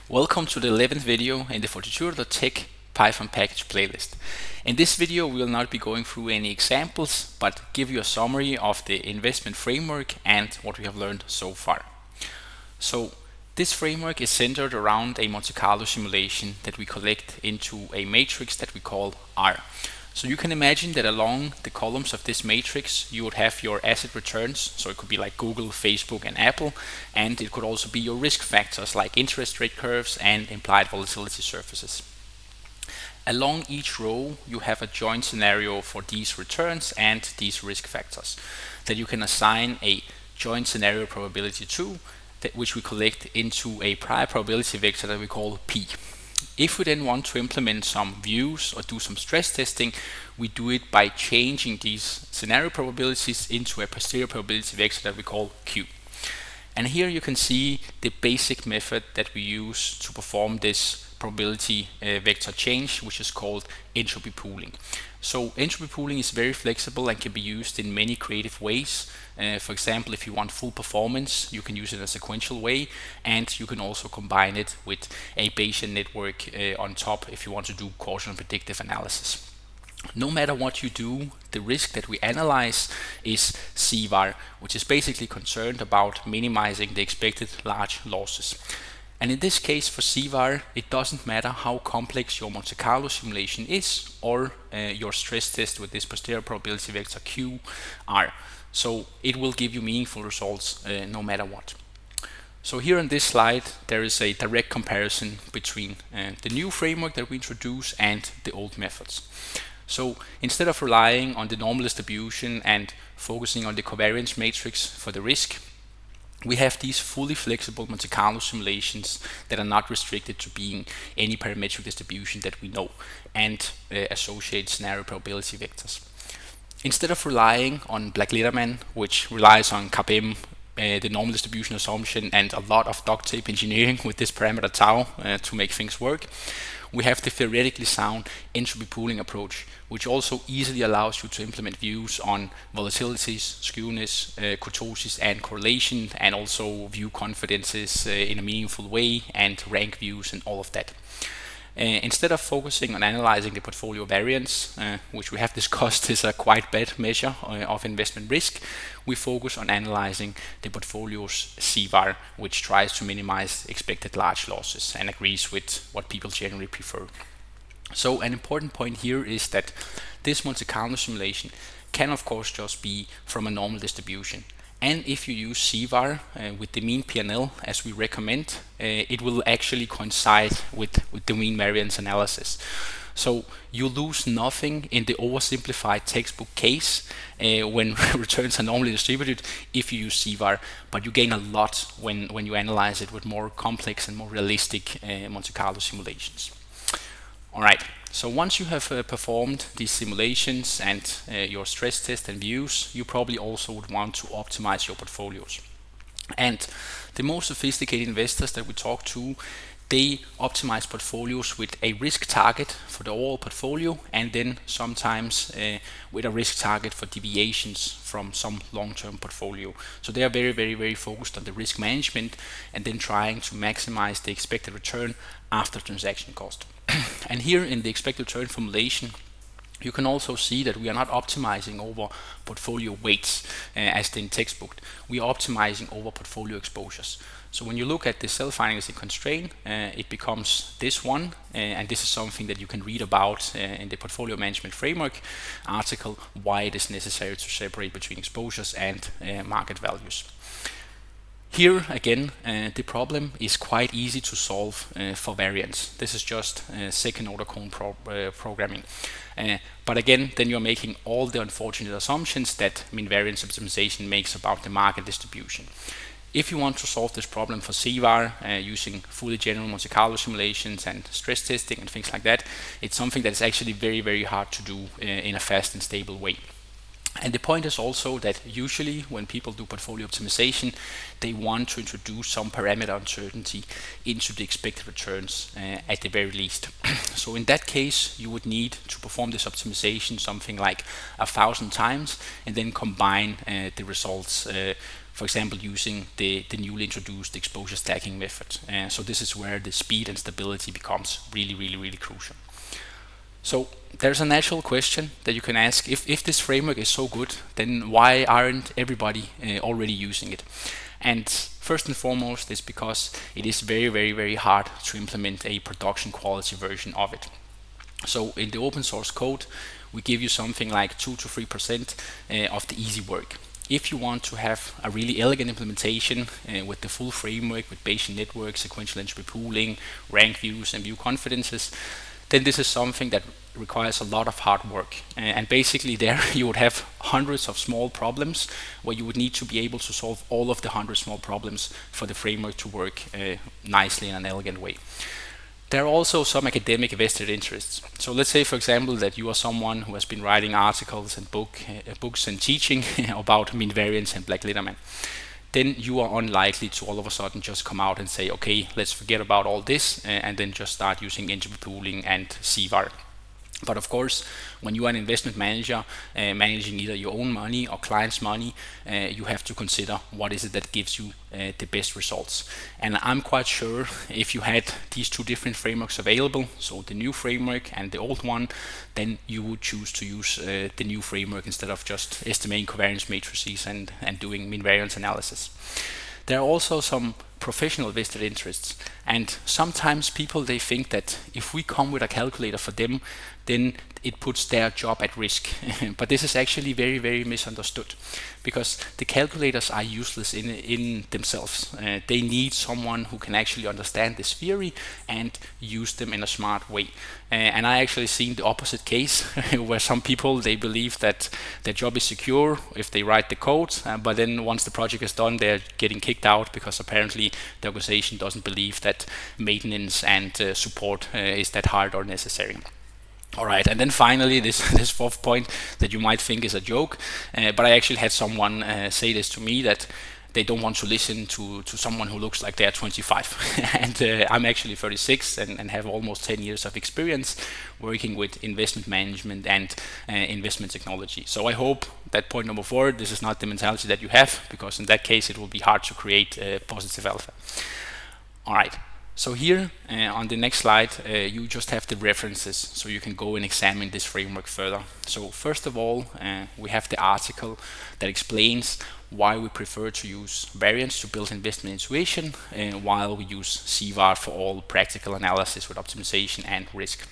Welcome to the 11th video in the Fortitudo.tech Python package playlist. In this video we will not be going through any examples, but give you a summary of the investment framework and what we have learned so far. So this framework is centered around a Monte Carlo simulation that we collect into a matrix that we call R. So you can imagine that along the columns of this matrix you would have your asset returns, so it could be like Google, Facebook and Apple, and it could also be your risk factors like interest rate curves and implied volatility surfaces. Along each row you have a joint scenario for these returns and these risk factors that you can assign a joint scenario probability to, which we collect into a prior probability vector that we call P. If we then want to implement some views or do some stress testing, we do it by changing these scenario probabilities into a posterior probability vector that we call Q. And here you can see the basic method that we use to perform this probability vector change, which is called entropy pooling. So entropy pooling is very flexible and can be used in many creative ways. For example, if you want full performance, you can use it in a sequential way, and you can also combine it with a Bayesian network on top if you want to do causal and predictive analysis. No matter what you do, the risk that we analyze is CVAR, which is basically concerned about minimizing the expected large losses. And in this case for CVAR, it doesn't matter how complex your Monte Carlo simulation is or your stress test with this posterior probability vector Q are. So it will give you meaningful results no matter what. So here on this slide there is a direct comparison between the new framework that we introduce and the old methods. So instead of relying on the normal distribution and focusing on the covariance matrix for the risk, we have these fully flexible Monte Carlo simulations that are not restricted to being any parametric distribution that we know, and associated scenario probability vectors. Instead of relying on Black-Litterman, which relies on CAPM, the normal distribution assumption, and a lot of duct tape engineering with this parameter tau to make things work, we have the theoretically sound entropy pooling approach, which also easily allows you to implement views on volatilities, skewness, kurtosis and correlation, and also view confidences in a meaningful way, and rank views and all of that. Instead of focusing on analyzing the portfolio variance, which we have discussed is a quite bad measure of investment risk, we focus on analyzing the portfolio's CVAR, which tries to minimize expected large losses and agrees with what people generally prefer. So an important point here is that this Monte Carlo simulation can of course just be from a normal distribution. And if you use CVAR with the mean PNL as we recommend, it will actually coincide with the mean variance analysis. So you lose nothing in the oversimplified textbook case when returns are normally distributed if you use CVAR, but you gain a lot when you analyze it with more complex and more realistic Monte Carlo simulations. Alright, so once you have performed these simulations and your stress test and views, you probably also would want to optimize your portfolios. And the most sophisticated investors that we talk to, they optimize portfolios with a risk target for the overall portfolio, and then sometimes with a risk target for deviations from some long-term portfolio. So they are very focused on the risk management and then trying to maximize the expected return after transaction cost. And here in the expected return formulation, you can also see that we are not optimizing over portfolio weights as in textbook. We are optimizing over portfolio exposures. So when you look at the self-financing constraint, it becomes this one, and this is something that you can read about in the Portfolio Management Framework article, why it is necessary to separate between exposures and market values. Here again, the problem is quite easy to solve for variance. This is just second order cone programming. But again, then you're making all the unfortunate assumptions that mean variance optimization makes about the market distribution. If you want to solve this problem for CVAR using fully general Monte Carlo simulations and stress testing and things like that, it's something that is actually very hard to do in a fast and stable way. And the point is also that usually when people do portfolio optimization, they want to introduce some parameter uncertainty into the expected returns at the very least. So in that case, you would need to perform this optimization something like 1,000 times and then combine the results for example, using the newly introduced exposure stacking method. So this is where the speed and stability becomes really crucial. So there's a natural question that you can ask: if this framework is so good, then why aren't everybody already using it? And first and foremost, it's because it is very hard to implement a production quality version of it. So in the open source code, we give you something like 2 to 3% of the easy work. If you want to have a really elegant implementation with the full framework, with Bayesian networks, sequential entropy pooling, rank views, and view confidences, then this is something that requires a lot of hard work. And basically there you would have hundreds of small problems where you would need to be able to solve all of the 100 small problems for the framework to work nicely in an elegant way. There are also some academic vested interests. So let's say, for example, that you are someone who has been writing articles and books and teaching about mean variance and Black Litterman. Then you are unlikely to all of a sudden just come out and say, okay, let's forget about all this and then just start using entropy pooling and CVAR. But of course, when you are an investment manager managing either your own money or clients' money, you have to consider what is it that gives you the best results. And I'm quite sure if you had these two different frameworks available, so the new framework and the old one, then you would choose to use the new framework instead of just estimating covariance matrices and doing mean variance analysis. There are also some professional vested interests, and sometimes people, they think that if we come with a calculator for them, then it puts their job at risk. But this is actually very misunderstood, because the calculators are useless in themselves. They need someone who can actually understand this theory and use them in a smart way. And I actually seen the opposite case where some people, they believe that their job is secure if they write the code, but then once the project is done, they're getting kicked out because apparently the organization doesn't believe that maintenance and support is that hard or necessary. Alright, and then finally this fourth point that you might think is a joke, but I actually had someone say this to me, that they don't want to listen to someone who looks like they're 25. And I'm actually 36 and have almost 10 years of experience working with investment management and investment technology. So I hope that point number 4, this is not the mentality that you have, because in that case it will be hard to create positive alpha. Alright. So here on the next slide, you just have the references, so you can go and examine this framework further. So first of all, we have the article that explains why we prefer to use variance to build investment intuition, while we use CVAR for all practical analysis with optimization and risk.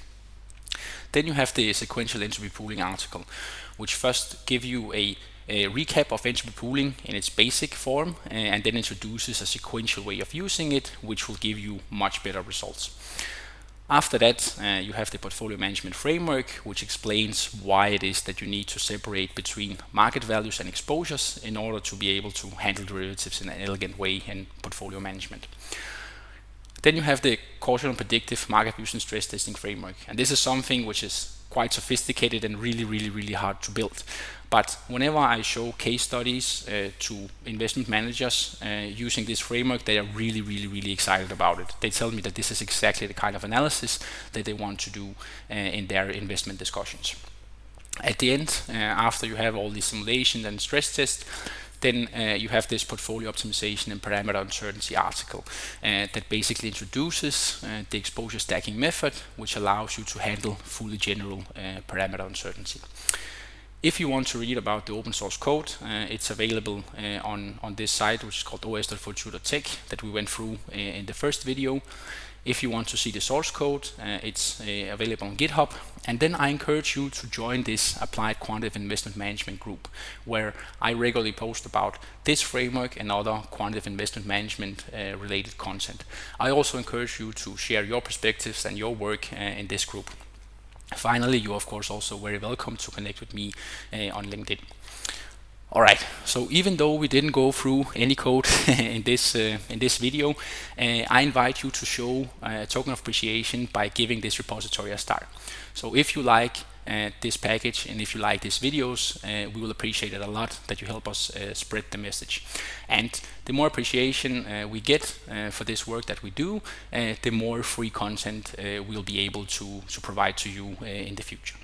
Then you have the sequential entropy pooling article, which first give you a recap of entropy pooling in its basic form, and then introduces a sequential way of using it, which will give you much better results. After that, you have the portfolio management framework, which explains why it is that you need to separate between market values and exposures in order to be able to handle derivatives in an elegant way in portfolio management. Then you have the causal and predictive market views and stress testing framework, and this is something which is quite sophisticated and really hard to build. But whenever I show case studies to investment managers using this framework, they are really excited about it. They tell me that this is exactly the kind of analysis that they want to do in their investment discussions. At the end, after you have all these simulations and stress tests, then you have this portfolio optimization and parameter uncertainty article that basically introduces the exposure stacking method, which allows you to handle fully general parameter uncertainty. If you want to read about the open source code, it's available on this site, which is called os.fortitude.tech, that we went through in the first video. If you want to see the source code, it's available on GitHub. And then I encourage you to join this Applied Quantitative Investment Management group, where I regularly post about this framework and other quantitative investment management related content. I also encourage you to share your perspectives and your work in this group. Finally, you are of course also very welcome to connect with me on LinkedIn. Alright, so even though we didn't go through any code in this video, I invite you to show a token of appreciation by giving this repository a star. So if you like this package and if you like these videos, we will appreciate it a lot that you help us spread the message. And the more appreciation we get for this work that we do, the more free content we'll be able to provide to you in the future.